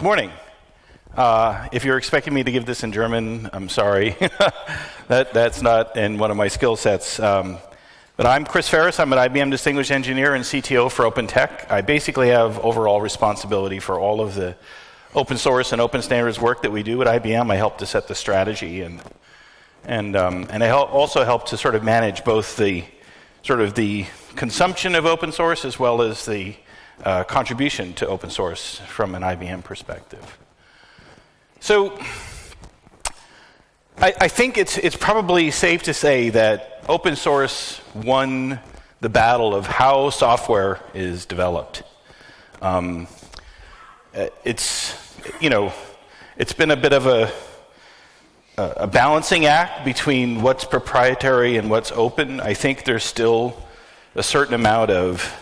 morning. If you're expecting me to give this in German, I'm sorry. That's not in one of my skill sets. But I'm Chris Ferris. I'm an IBM Distinguished Engineer and CTO for Open Tech. I basically have overall responsibility for all of the open source and open standards work that we do at IBM. I help to set the strategy, and I also help to sort of manage both the consumption of open source as well as the contribution to open source from an IBM perspective. So I think it's probably safe to say that open source won the battle of how software is developed. It's been a bit of a balancing act between what's proprietary and what's open. I think there's still a certain amount of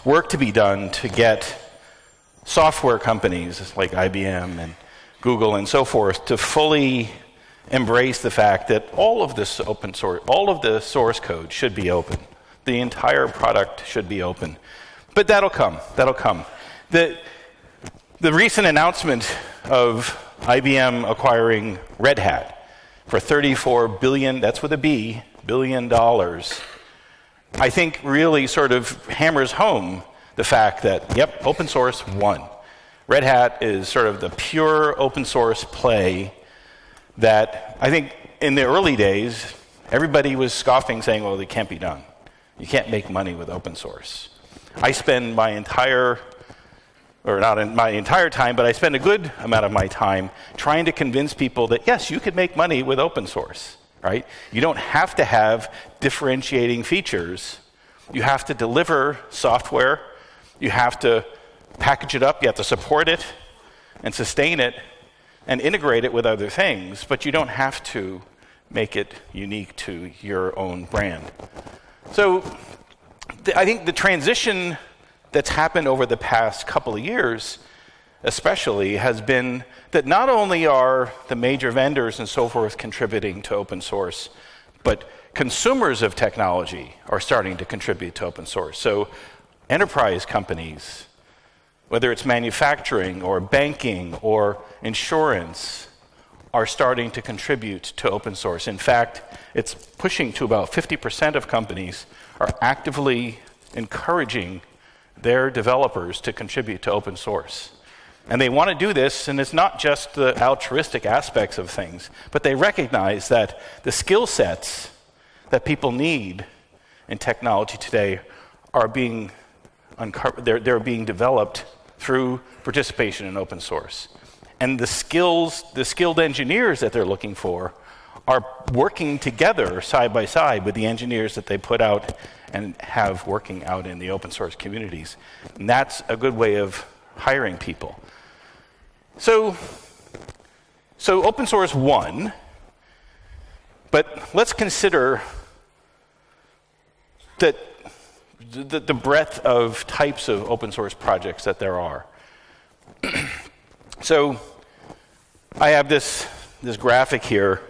work to be done to get software companies like IBM and Google and so forth to fully embrace the fact that all of this open source, all of the source code should be open. The entire product should be open. But that'll come. That'll come. The recent announcement of IBM acquiring Red Hat for $34 billion, that's with a B, $billion, I think really sort of hammers home the fact that, yep, open source won. Red Hat is sort of the pure open source play that I think in the early days, everybody was scoffing, saying, well, it can't be done. You can't make money with open source. I spend my entire, or not in my entire time, but I spend a good amount of my time trying to convince people that, yes, you could make money with open source, right? You don't have to have differentiating features. You have to deliver software. You have to package it up. You have to support it and sustain it and integrate it with other things, but you don't have to make it unique to your own brand. So I think the transition that's happened over the past couple of years especially has been that not only are the major vendors and so forth contributing to open source, but consumers of technology are starting to contribute to open source. So enterprise companies, whether it's manufacturing or banking or insurance, are starting to contribute to open source. In fact, it's pushing to about 50% of companies are actively encouraging their developers to contribute to open source. And they want to do this, and it's not just the altruistic aspects of things, but they recognize that the skill sets that people need in technology today are being they're being developed through participation in open source. And the skilled engineers that they're looking for are working together side by side with the engineers that they put out and have working out in the open source communities. And that's a good way of hiring people. So open source won, but let's consider that the breadth of types of open source projects that there are. So I have this graphic here.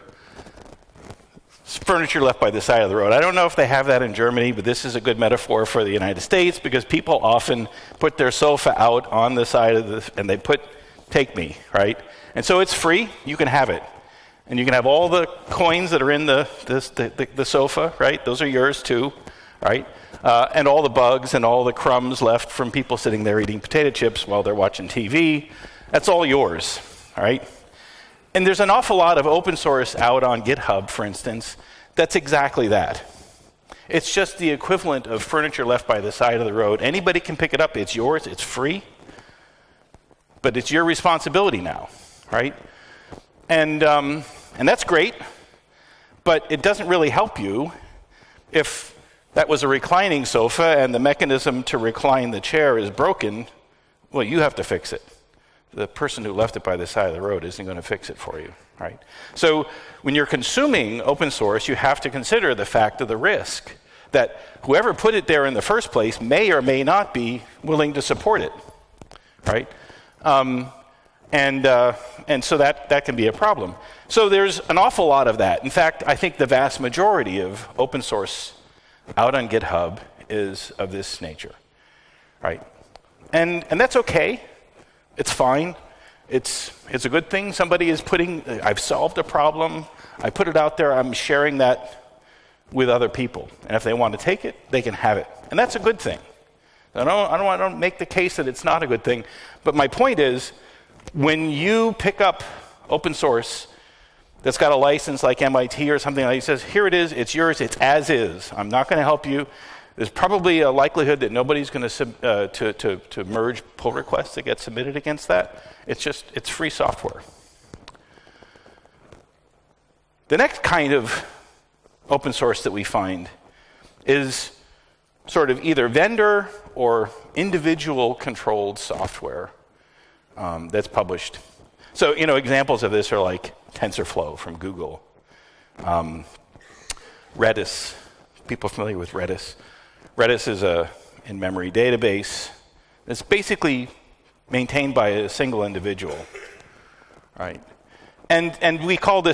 It's furniture left by the side of the road. I don't know if they have that in Germany, but this is a good metaphor for the United States because people often put their sofa out on the side of and they put "Take me," right? And so it's free. You can have it. And you can have all the coins that are in the sofa, right? Those are yours too, right? And all the bugs and all the crumbs left from people sitting there eating potato chips while they're watching TV, that's all yours, all right? And there's an awful lot of open source out on GitHub, for instance, that's exactly that. It's just the equivalent of furniture left by the side of the road. Anybody can pick it up. It's yours. It's free. But it's your responsibility now, right? And that's great, but it doesn't really help you if that was a reclining sofa and the mechanism to recline the chair is broken. Well, you have to fix it. The person who left it by the side of the road isn't going to fix it for you, right? So when you're consuming open source, you have to consider the fact of the risk that whoever put it there in the first place may or may not be willing to support it, right? And so that can be a problem. So there's an awful lot of that. In fact, I think the vast majority of open source out on GitHub is of this nature, right? And that's okay. It's fine. It's a good thing. Somebody is I've solved a problem. I put it out there. I'm sharing that with other people. And if they want to take it, they can have it. And that's a good thing. I don't make the case that it's not a good thing. But my point is, when you pick up open source that's got a license like MIT or something like that, it says, here it is, it's yours, it's as is. I'm not going to help you. There's probably a likelihood that nobody's going to merge pull requests that get submitted against that. It's free software. The next kind of open source that we find is sort of either vendor or individual controlled software that's published. So, examples of this are like TensorFlow from Google, Redis. People familiar with Redis? Redis is a in-memory database that's basically maintained by a single individual, right? And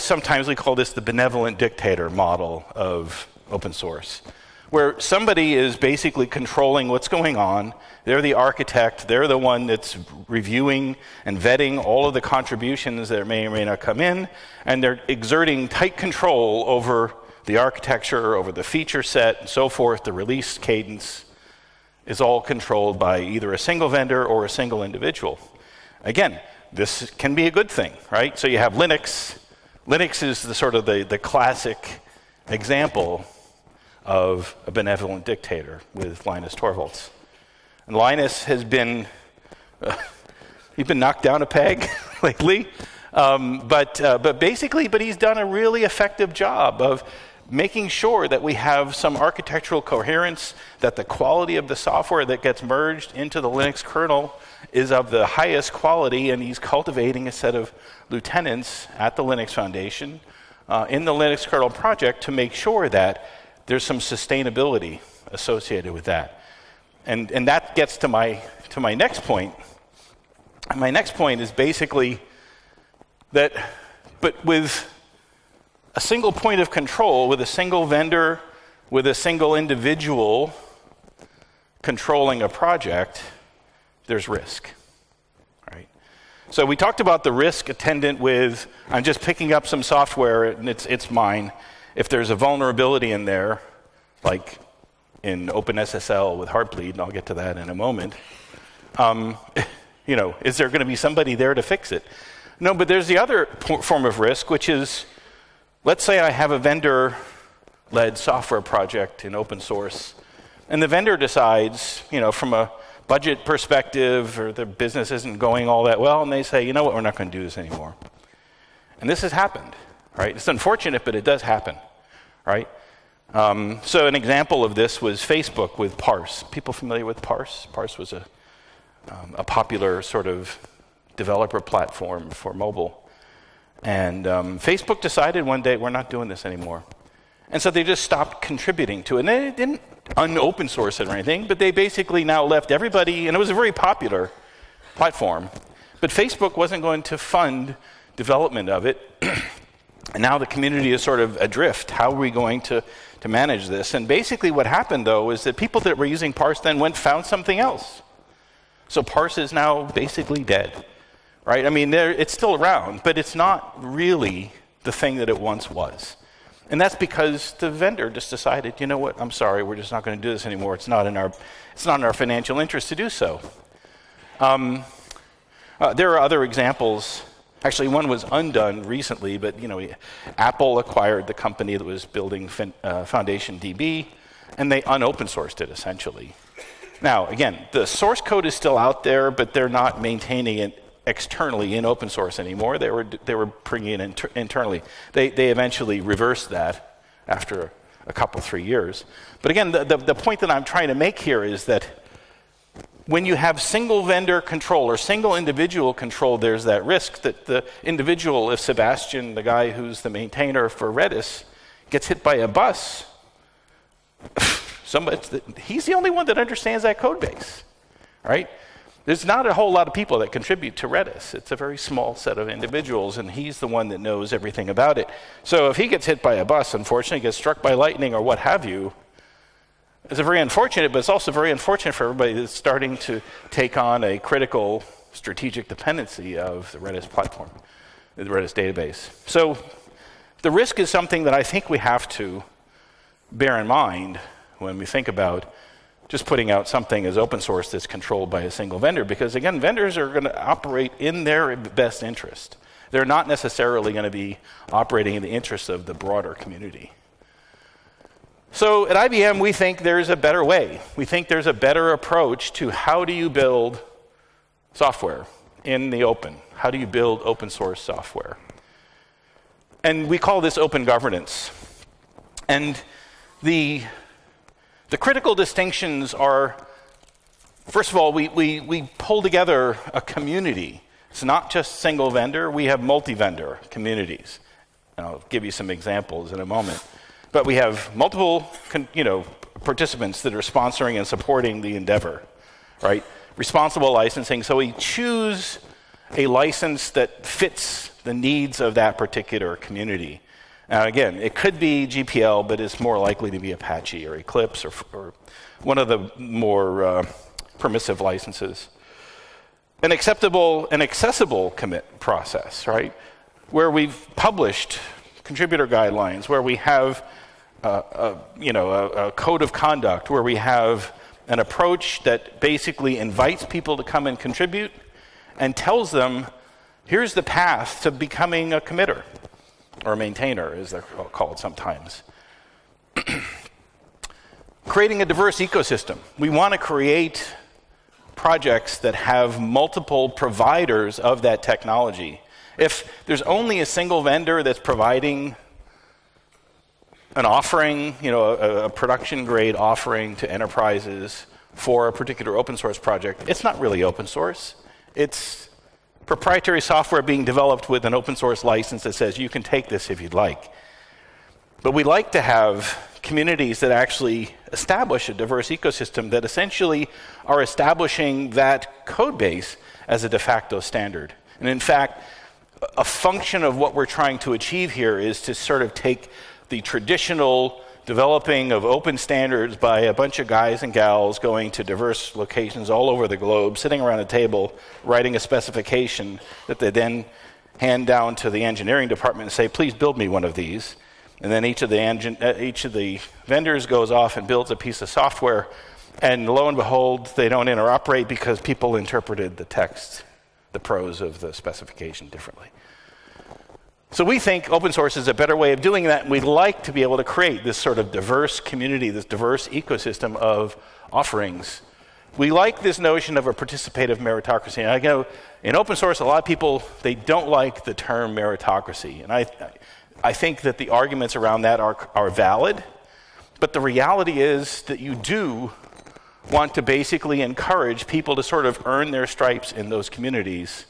sometimes we call this the benevolent dictator model of open source, where somebody is basically controlling what's going on. They're the architect. They're the one that's reviewing and vetting all of the contributions that may or may not come in, and they're exerting tight control over the architecture, over the feature set, and so forth. The release cadence is all controlled by either a single vendor or a single individual. Again, this can be a good thing, right? So you have Linux. Linux is the classic example of a benevolent dictator with Linus Torvalds. And Linus has been, he's been knocked down a peg lately, but he's done a really effective job of making sure that we have some architectural coherence, that the quality of the software that gets merged into the Linux kernel is of the highest quality, and he's cultivating a set of lieutenants at the Linux Foundation in the Linux kernel project to make sure that there's some sustainability associated with that. And that gets to my next point. And my next point is basically that, but with a single point of control, with a single vendor, with a single individual controlling a project, there's risk, right? So we talked about the risk attendant with, I'm just picking up some software and it's mine. If there's a vulnerability in there, like in OpenSSL with Heartbleed, and I'll get to that in a moment, is there going to be somebody there to fix it? No, but there's the other form of risk, which is, let's say I have a vendor-led software project in open source, and the vendor decides, from a budget perspective, or the business isn't going all that well, and they say, you know what, we're not going to do this anymore. And this has happened, right? It's unfortunate, but it does happen, right? So an example of this was Facebook with Parse. People familiar with Parse? Parse was a popular sort of developer platform for mobile. And Facebook decided one day, we're not doing this anymore. And so they just stopped contributing to it. And they didn't un-open source it or anything, but they basically now left everybody, and it was a very popular platform. But Facebook wasn't going to fund development of it. And now the community is sort of adrift. How are we going to manage this? And basically what happened, though, is that people that were using Parse then found something else. So Parse is now basically dead, right? I mean, it's still around, but it's not really the thing that it once was. And that's because the vendor just decided, you know what, I'm sorry, we're just not going to do this anymore. It's not in our financial interest to do so. There are other examples. Actually, one was undone recently, but Apple acquired the company that was building Foundation DB, and they un-open sourced it essentially. Now, again, the source code is still out there, but they're not maintaining it externally in open source anymore. They were bringing it internally. They eventually reversed that after a couple, 3 years. But again, the point that I'm trying to make here is that when you have single vendor control or single individual control, there's that risk that the individual, if Sebastian, the guy who's the maintainer for Redis, gets hit by a bus, he's the only one that understands that code base, right? There's not a whole lot of people that contribute to Redis. It's a very small set of individuals, and he's the one that knows everything about it. So if he gets hit by a bus, unfortunately, gets struck by lightning or what have you, It's very unfortunate, but it's also very unfortunate for everybody that's starting to take on a critical strategic dependency of the Redis platform, the Redis database. So the risk is something that I think we have to bear in mind when we think about just putting out something as open source that's controlled by a single vendor, because again, vendors are going to operate in their best interest. They're not necessarily going to be operating in the interest of the broader community. So at IBM, we think there's a better way. We think there's a better approach to how do you build software in the open? How do you build open source software? And we call this open governance. And the critical distinctions are, first of all, we pull together a community. It's not just single vendor. We have multi-vendor communities. And I'll give you some examples in a moment. But we have multiple, participants that are sponsoring and supporting the endeavor, right? Responsible licensing. So we choose a license that fits the needs of that particular community. Now, again, it could be GPL, but it's more likely to be Apache or Eclipse or one of the more permissive licenses. An acceptable and accessible commit process, right? Where we've published contributor guidelines, where we have a code of conduct, where we have an approach that basically invites people to come and contribute and tells them, here's the path to becoming a committer or a maintainer, as they're called sometimes. Creating a diverse ecosystem. We want to create projects that have multiple providers of that technology. If there's only a single vendor that's providing an offering, a production-grade offering to enterprises for a particular open source project, it's not really open source. It's proprietary software being developed with an open source license that says you can take this if you'd like. But we like to have communities that actually establish a diverse ecosystem that essentially are establishing that code base as a de facto standard. And in fact, a function of what we're trying to achieve here is to sort of take the traditional developing of open standards by a bunch of guys and gals going to diverse locations all over the globe, sitting around a table, writing a specification that they then hand down to the engineering department and say, please build me one of these. And then each of the vendors goes off and builds a piece of software, and lo and behold, they don't interoperate because people interpreted the text, the prose of the specification differently. So we think open source is a better way of doing that, and we'd like to be able to create this sort of diverse community, this diverse ecosystem of offerings. We like this notion of a participative meritocracy. And I know in open source, a lot of people, they don't like the term meritocracy. And I think that the arguments around that are valid, but the reality is that you do want to basically encourage people to sort of earn their stripes in those communities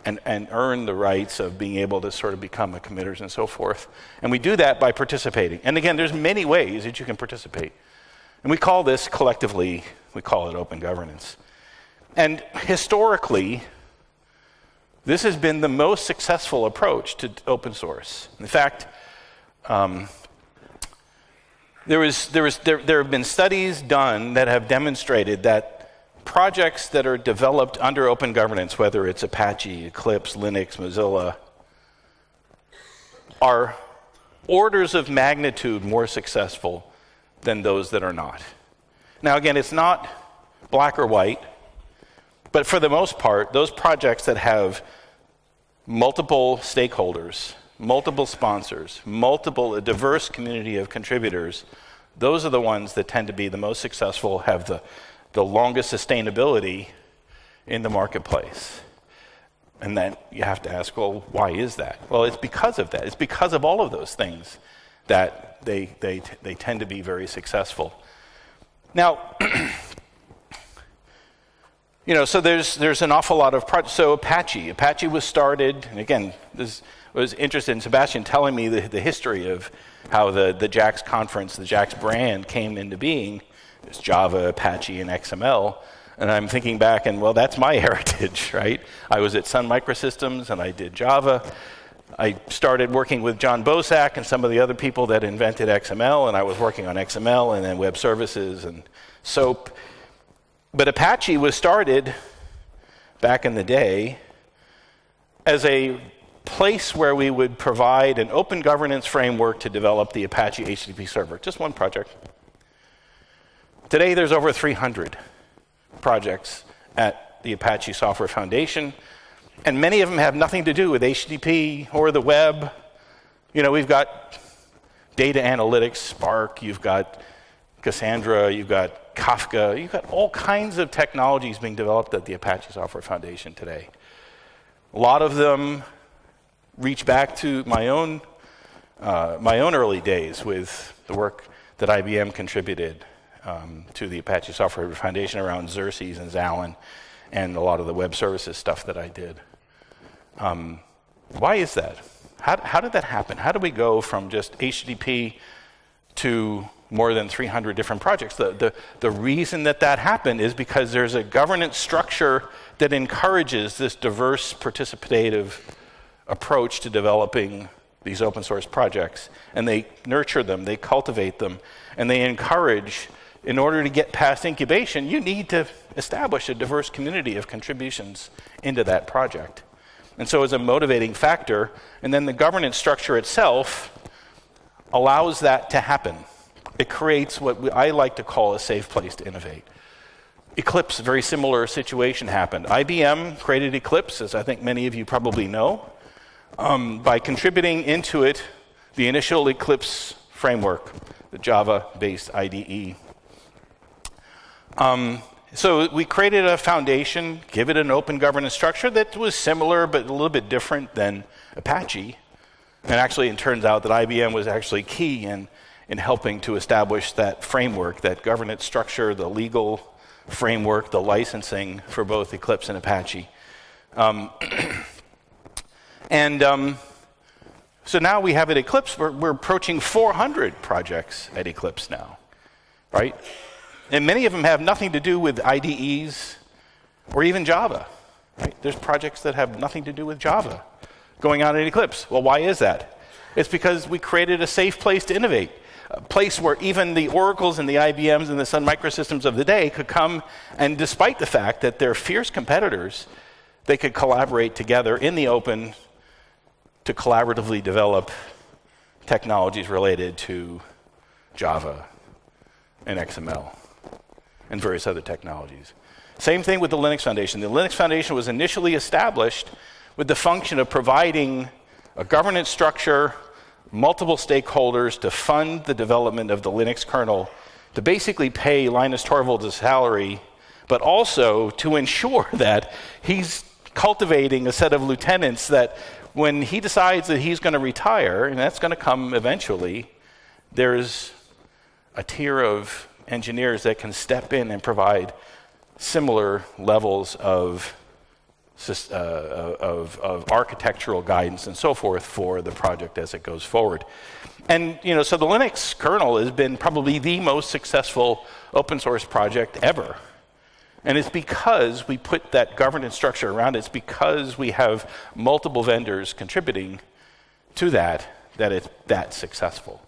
and earn the rights of being able to sort of become a committers and so forth. And we do that by participating. And again, there's many ways that you can participate. And we call this collectively, we call it open governance. And historically, this has been the most successful approach to open source. In fact, there have been studies done that have demonstrated that projects that are developed under open governance, whether it's Apache, Eclipse, Linux, Mozilla, are orders of magnitude more successful than those that are not. Now, again, it's not black or white, but for the most part, those projects that have multiple stakeholders, multiple sponsors, a diverse community of contributors, those are the ones that tend to be the most successful, have the longest sustainability in the marketplace. And then you have to ask, well, why is that? Well, it's because of that. It's because of all of those things that they tend to be very successful. Now, so there's an awful lot of projects. So Apache was started, and again, this was interested in Sebastian telling me the history of how the w-jax conference, the w-jax brand came into being. There's Java, Apache, and XML. And I'm thinking back, and well, that's my heritage, right? I was at Sun Microsystems, and I did Java. I started working with John Bosak and some of the other people that invented XML, and I was working on XML and then web services and SOAP. But Apache was started back in the day as a place where we would provide an open governance framework to develop the Apache HTTP server, just one project. Today, there's over 300 projects at the Apache Software Foundation, and many of them have nothing to do with HTTP or the web. You know, we've got data analytics, Spark, you've got Cassandra, you've got Kafka, you've got all kinds of technologies being developed at the Apache Software Foundation today. A lot of them reach back to my own early days with the work that IBM contributed to the Apache Software Foundation around Xerxes and Xalen and a lot of the web services stuff that I did. Why is that? How did that happen? How did we go from just HTTP to more than 300 different projects? The reason that happened is because there's a governance structure that encourages this diverse, participative approach to developing these open source projects. And they nurture them, they cultivate them, and they encourage, in order to get past incubation, you need to establish a diverse community of contributions into that project. And so as a motivating factor, and then the governance structure itself allows that to happen. It creates what I like to call a safe place to innovate. Eclipse, a very similar situation happened. IBM created Eclipse, as I think many of you probably know, by contributing into it the initial Eclipse framework, the Java-based IDE. So we created a foundation, give it an open governance structure that was similar but a little bit different than Apache. And actually, it turns out that IBM was actually key in helping to establish that framework, that governance structure, the legal framework, the licensing for both Eclipse and Apache. So now we have at Eclipse, we're approaching 400 projects at Eclipse now, right? And many of them have nothing to do with IDEs or even Java. Right? There's projects that have nothing to do with Java going on in Eclipse. Well, why is that? It's because we created a safe place to innovate, a place where even the Oracles and the IBMs and the Sun Microsystems of the day could come, and despite the fact that they're fierce competitors, they could collaborate together in the open to collaboratively develop technologies related to Java and XML and various other technologies. Same thing with the Linux Foundation. The Linux Foundation was initially established with the function of providing a governance structure, multiple stakeholders to fund the development of the Linux kernel, to basically pay Linus Torvalds a salary, but also to ensure that he's cultivating a set of lieutenants that when he decides that he's going to retire, and that's going to come eventually, there's a tier of engineers that can step in and provide similar levels of architectural guidance and so forth for the project as it goes forward. And so the Linux kernel has been probably the most successful open source project ever. And it's because we put that governance structure around it. It's because we have multiple vendors contributing to that it's that successful.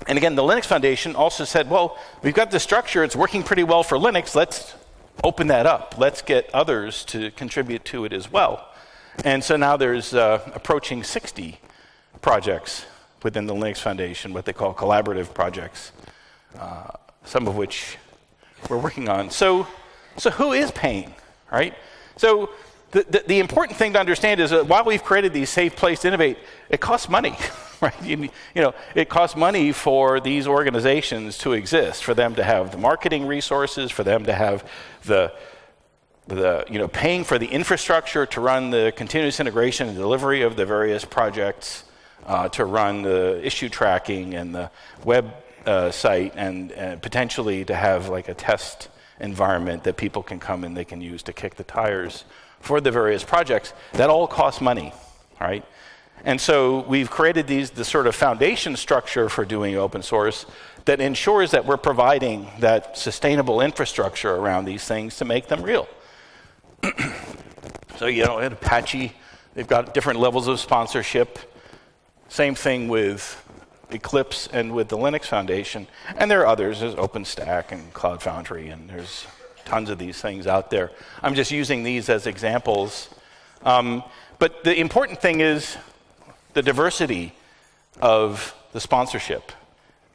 And again, the Linux Foundation also said, well, we've got this structure, it's working pretty well for Linux, let's open that up. Let's get others to contribute to it as well. And so now there's approaching 60 projects within the Linux Foundation, what they call collaborative projects, some of which we're working on. So who is paying, right? So the important thing to understand is that while we've created these safe places to innovate, it costs money. Right? It costs money for these organizations to exist, for them to have the marketing resources, for them to have the paying for the infrastructure to run the continuous integration and delivery of the various projects, to run the issue tracking and the web site, and potentially to have like a test environment that people can come and they can use to kick the tires for the various projects. That all costs money, right? And so we've created the sort of foundation structure for doing open source that ensures that we're providing that sustainable infrastructure around these things to make them real. So, at Apache, They've got different levels of sponsorship. Same thing with Eclipse and with the Linux Foundation. And there are others. There's OpenStack and Cloud Foundry, and there's tons of these things out there. I'm just using these as examples. But the important thing is the diversity of the sponsorship.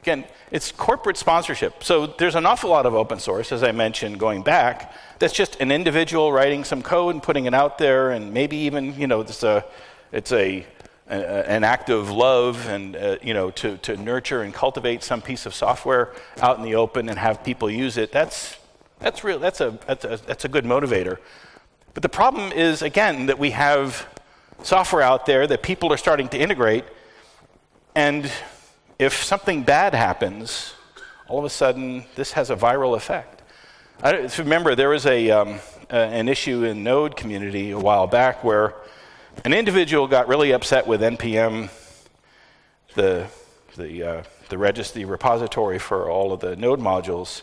Again, it's corporate sponsorship. So there's an awful lot of open source, as I mentioned, going back. That's just an individual writing some code and putting it out there, and maybe even, it's an act of love and, to nurture and cultivate some piece of software out in the open and have people use it. That's a good motivator. But the problem is, again, that we have software out there that people are starting to integrate, and if something bad happens, all of a sudden this has a viral effect. If you remember, there was an issue in Node community a while back where an individual got really upset with NPM, the repository for all of the Node modules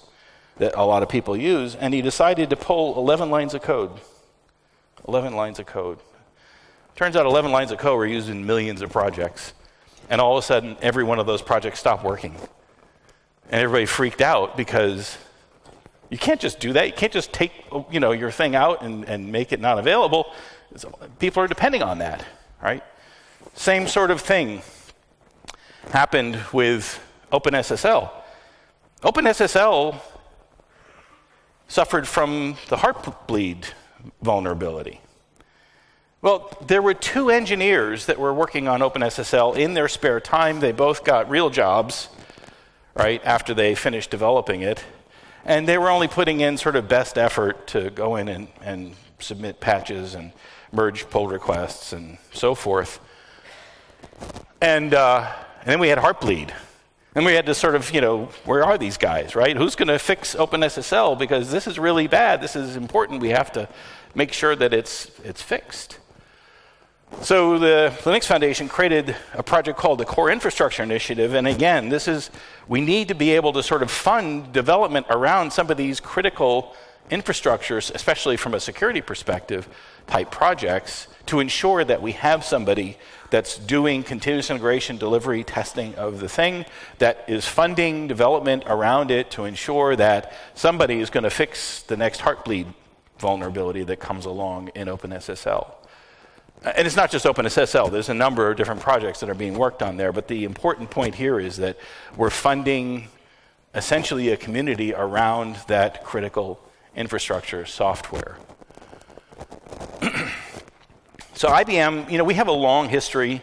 that a lot of people use, and he decided to pull 11 lines of code. 11 lines of code. Turns out 11 lines of code were used in millions of projects. And all of a sudden, every one of those projects stopped working. And everybody freaked out because you can't just do that. You can't just take your thing out and make it not available. People are depending on that, right? Same sort of thing happened with OpenSSL. OpenSSL suffered from the Heartbleed vulnerability. Well, there were two engineers that were working on OpenSSL in their spare time. They both got real jobs, right, after they finished developing it. And they were only putting in sort of best effort to go in and submit patches and merge pull requests and so forth. And then we had Heartbleed. And we had to sort of, where are these guys, right? Who's going to fix OpenSSL? Because this is really bad. This is important. We have to make sure that it's fixed. So the Linux Foundation created a project called the Core Infrastructure Initiative. And again, we need to be able to sort of fund development around some of these critical infrastructures, especially from a security perspective, type projects, to ensure that we have somebody that's doing continuous integration, delivery, testing of the thing, that is funding development around it to ensure that somebody is going to fix the next Heartbleed vulnerability that comes along in OpenSSL. And it's not just OpenSSL. There's a number of different projects that are being worked on there. But the important point here is that we're funding essentially a community around that critical infrastructure software. So IBM, we have a long history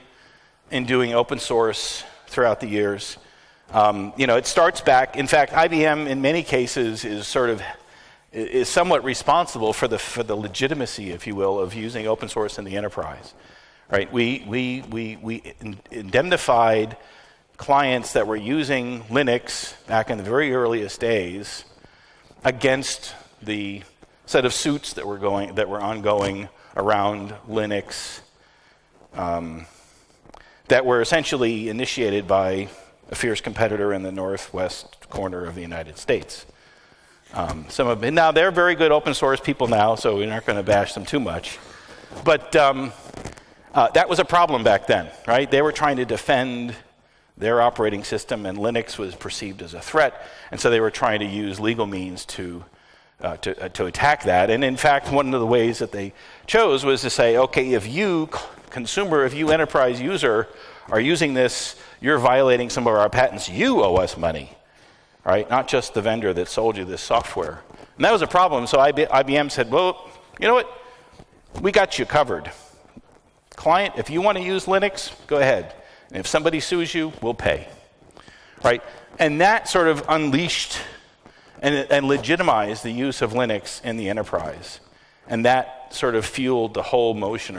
in doing open source throughout the years. It starts back. In fact, IBM in many cases is somewhat responsible for the legitimacy, if you will, of using open source in the enterprise. Right? We indemnified clients that were using Linux back in the very earliest days against the set of suits that were ongoing around Linux that were essentially initiated by a fierce competitor in the northwest corner of the United States. Now they're very good open source people now, so we're not going to bash them too much. But that was a problem back then, right? They were trying to defend their operating system, and Linux was perceived as a threat, and so they were trying to use legal means to attack that. And in fact, one of the ways that they chose was to say, okay, if you consumer, if you enterprise user are using this, you're violating some of our patents, you owe us money, right? Not just the vendor that sold you this software. And that was a problem. So IBM said, well, you know what? We got you covered. Client, if you want to use Linux, go ahead. And if somebody sues you, we'll pay, right? And that sort of unleashed and legitimized the use of Linux in the enterprise. And that sort of fueled the whole motion.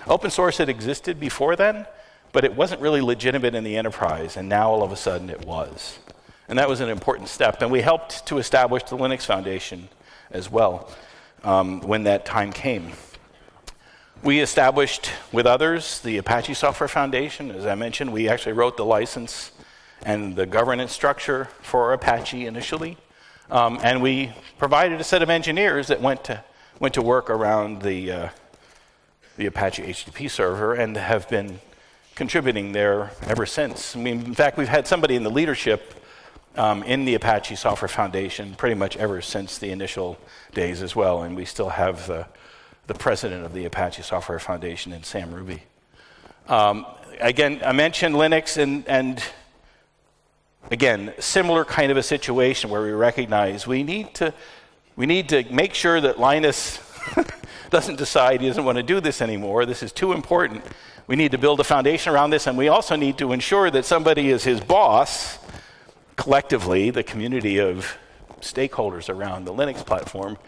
Open source had existed before then, but it wasn't really legitimate in the enterprise, and now all of a sudden it was. And that was an important step. And we helped to establish the Linux Foundation as well when that time came. We established with others the Apache Software Foundation. As I mentioned, we actually wrote the license and the governance structure for Apache initially. And we provided a set of engineers that went to work around the the Apache HTTP server and have been contributing there ever since. I mean, in fact, we've had somebody in the leadership in the Apache Software Foundation pretty much ever since the initial days as well, and we still have the president of the Apache Software Foundation in Sam Ruby. Again, I mentioned Linux, and again, similar kind of a situation where we recognize we need to make sure that Linus doesn't decide he doesn't want to do this anymore. This is too important. We need to build a foundation around this, and we also need to ensure that somebody is his boss, collectively, the community of stakeholders around the Linux platform,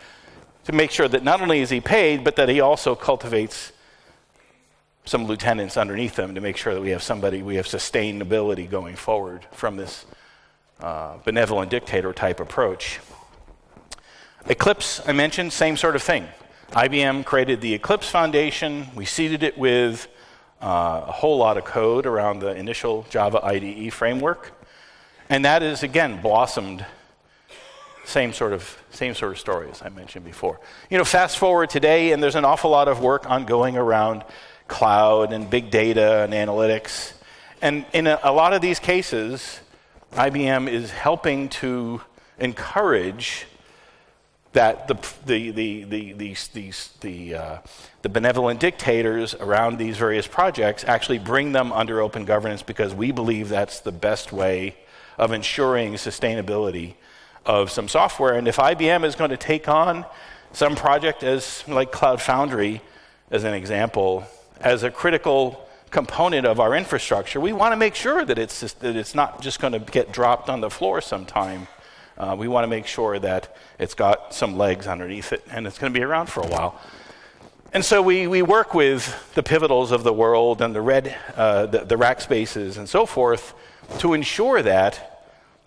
to make sure that not only is he paid, but that he also cultivates some lieutenants underneath them to make sure that we have sustainability going forward from this benevolent dictator type approach. Eclipse, I mentioned, same sort of thing. IBM created the Eclipse Foundation. We seeded it with a whole lot of code around the initial Java IDE framework. And that is, again, blossomed same sort of story as I mentioned before. Fast forward today, and there's an awful lot of work ongoing around cloud and big data and analytics. And in a lot of these cases, IBM is helping to encourage that the benevolent dictators around these various projects actually bring them under open governance, because we believe that's the best way of ensuring sustainability of some software. And if IBM is going to take on some project as like Cloud Foundry, as an example, as a critical component of our infrastructure, we want to make sure that it's not just going to get dropped on the floor sometime. We want to make sure that it's got some legs underneath it, and it's going to be around for a while. And so we work with the Pivotals of the world and the Rackspaces and so forth to ensure that,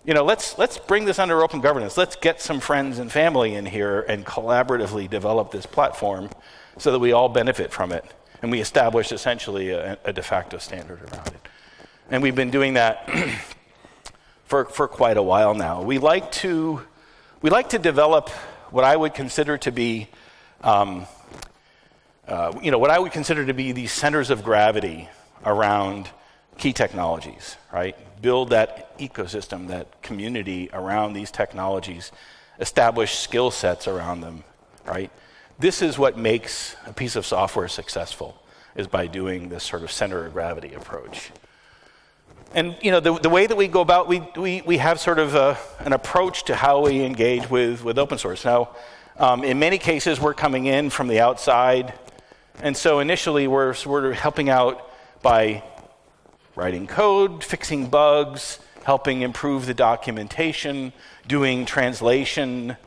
let's bring this under open governance. Let's get some friends and family in here and collaboratively develop this platform so that we all benefit from it. And we establish essentially a de facto standard around it. And we've been doing that for quite a while now. We like to develop what I would consider to be, these centers of gravity around key technologies, right? Build that ecosystem, that community around these technologies, establish skill sets around them, right? This is what makes a piece of software successful, is by doing this sort of center of gravity approach. And the way that we go about, we have sort of an approach to how we engage with open source. Now, in many cases, we're coming in from the outside, and so initially we're helping out by writing code, fixing bugs, helping improve the documentation, doing translation,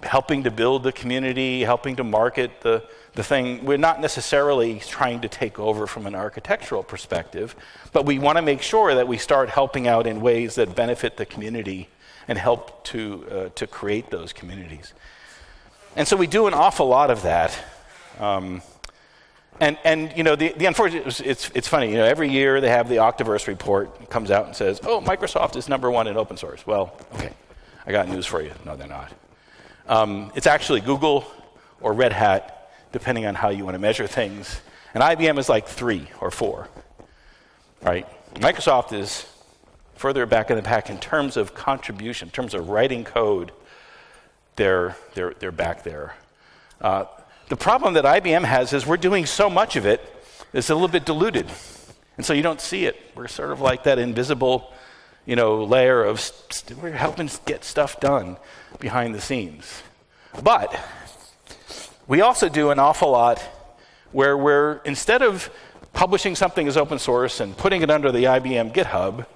helping to build the community, helping to market the thing. We're not necessarily trying to take over from an architectural perspective, but we want to make sure that we start helping out in ways that benefit the community and help to create those communities. And so we do an awful lot of that. The unfortunate, it's funny, every year they have the Octoverse report. It comes out and says, oh, Microsoft is #1 in open source. Well, okay, I got news for you. No, they're not. It's actually Google or Red Hat, depending on how you want to measure things. And IBM is like 3 or 4, right? Microsoft is further back in the pack in terms of contribution, in terms of writing code. They're back there. The problem that IBM has is we're doing so much of it, it's a little bit diluted. And so you don't see it. We're sort of like that invisible, layer of, we're helping get stuff done behind the scenes. But we also do an awful lot where we're, instead of publishing something as open source and putting it under the IBM GitHub,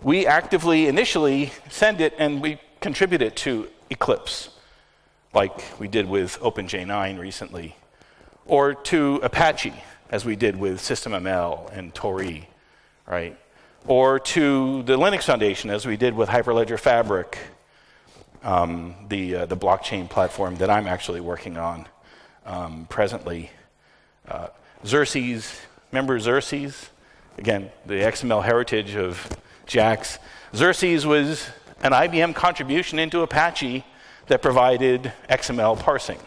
we actively initially send it and we contribute it to Eclipse, like we did with OpenJ9 recently, or to Apache, as we did with SystemML and Tori, right? Or to the Linux Foundation, as we did with Hyperledger Fabric, the blockchain platform that I'm actually working on presently. Xerxes, remember Xerxes? Again, the XML heritage of w-jax. Xerxes was an IBM contribution into Apache that provided XML parsing.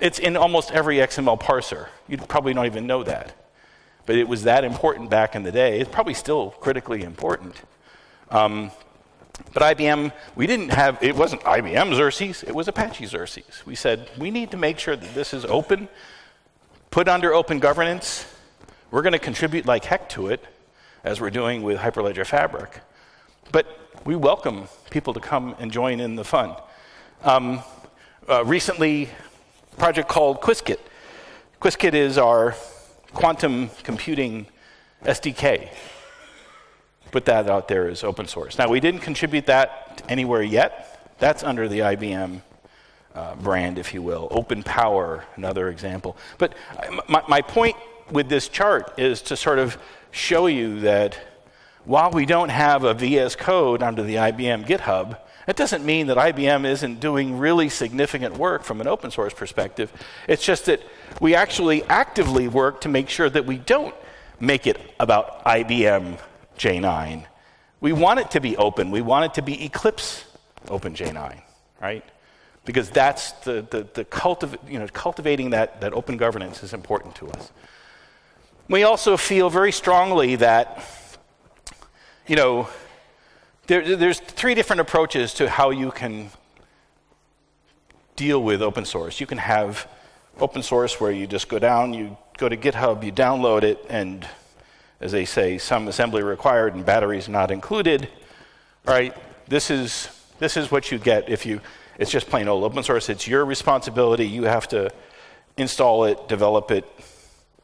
It's in almost every XML parser. You probably don't even know that. But it was that important back in the day. It's probably still critically important. But IBM, it wasn't IBM Xerces, it was Apache Xerces. We said, we need to make sure that this is open, put under open governance. We're going to contribute like heck to it, as we're doing with Hyperledger Fabric. But we welcome people to come and join in the fun. Recently, a project called Qiskit. Qiskit is our quantum computing SDK. Put that out there as open source. Now, we didn't contribute that anywhere yet. That's under the IBM brand, if you will. Open Power, another example. But my point with this chart is to sort of show you that while we don't have a VS Code under the IBM GitHub, it doesn't mean that IBM isn't doing really significant work from an open source perspective. It's just that we actually actively work to make sure that we don't make it about IBM J9. We want it to be open. We want it to be Eclipse Open J9, right? Because that's cultivating that open governance is important to us. We also feel very strongly that, there's three different approaches to how you can deal with open source. You can have open source where you just go down, you go to GitHub, you download it, and as they say, some assembly required and batteries not included. Right? This is what you get if it's just plain old open source. It's your responsibility. You have to install it, develop it,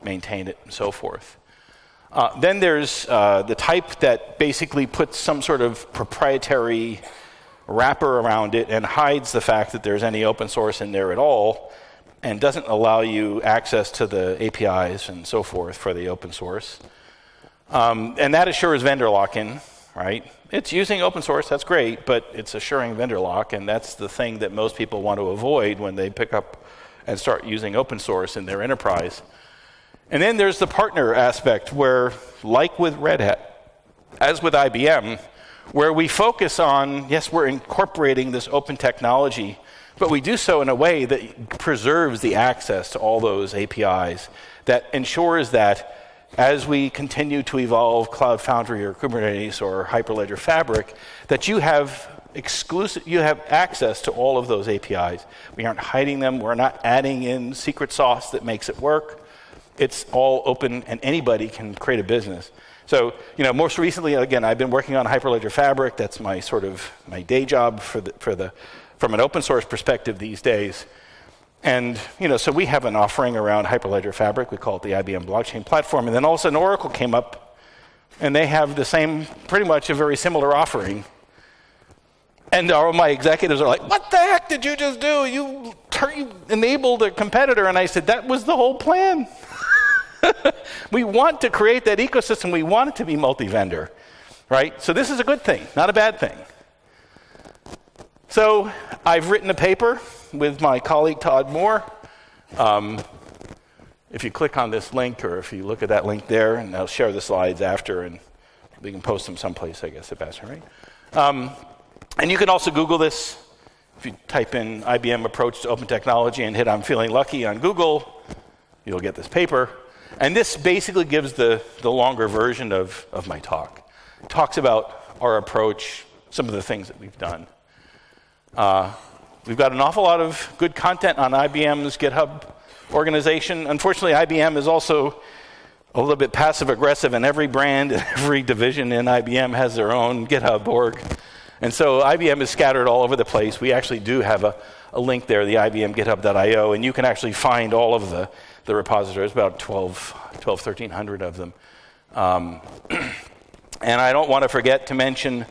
maintain it, and so forth. Then there's the type that basically puts some sort of proprietary wrapper around it and hides the fact that there's any open source in there at all and doesn't allow you access to the APIs and so forth for the open source. And that assures vendor lock-in, right? It's using open source, that's great, but it's assuring vendor lock, and that's the thing that most people want to avoid when they pick up and start using open source in their enterprise. And then there's the partner aspect where, like with Red Hat, as with IBM, where we focus on, yes, we're incorporating this open technology, but we do so in a way that preserves the access to all those APIs, that ensures that as we continue to evolve Cloud Foundry or Kubernetes or Hyperledger Fabric, that you have access to all of those APIs. We aren't hiding them. We're not adding in secret sauce that makes it work. It's all open, and anybody can create a business. So, most recently, again, I've been working on Hyperledger Fabric. That's my my day job from an open source perspective these days. And, so we have an offering around Hyperledger Fabric. We call it the IBM Blockchain Platform. And then all of a sudden, Oracle came up, and they have the same, pretty much a very similar offering. And all my executives are like, what the heck did you just do? You enabled a competitor. And I said, that was the whole plan. We want to create that ecosystem. We want it to be multi-vendor, right? So this is a good thing, not a bad thing. So I've written a paper with my colleague Todd Moore. If you click on this link, or if you look at that link there, and I'll share the slides after, and we can post them someplace, I guess, at best, right? And you can also Google this. If you type in IBM approach to open technology and hit I'm feeling lucky on Google, you'll get this paper. And this basically gives the longer version of my talk. It talks about our approach, some of the things that we've done. We've got an awful lot of good content on IBM's GitHub organization. Unfortunately, IBM is also a little bit passive-aggressive, and every brand and every division in IBM has their own GitHub org. And so IBM is scattered all over the place. We actually do have a link there, the IBM GitHub.io, and you can actually find all of the repositories, about 1,300 of them. And I don't want to forget to mention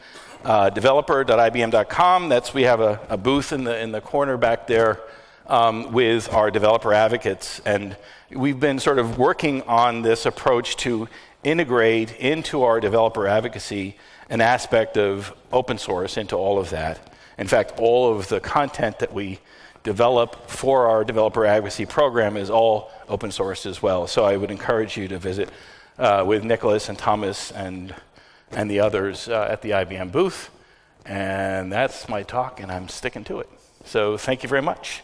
developer.ibm.com. We have a booth in the corner back there with our developer advocates. And we've been sort of working on this approach to integrate into our developer advocacy an aspect of open source into all of that. In fact, all of the content that we develop for our developer advocacy program is all open source as well. So I would encourage you to visit with Nicholas and Thomas and the others at the IBM booth. And that's my talk, and I'm sticking to it. So thank you very much.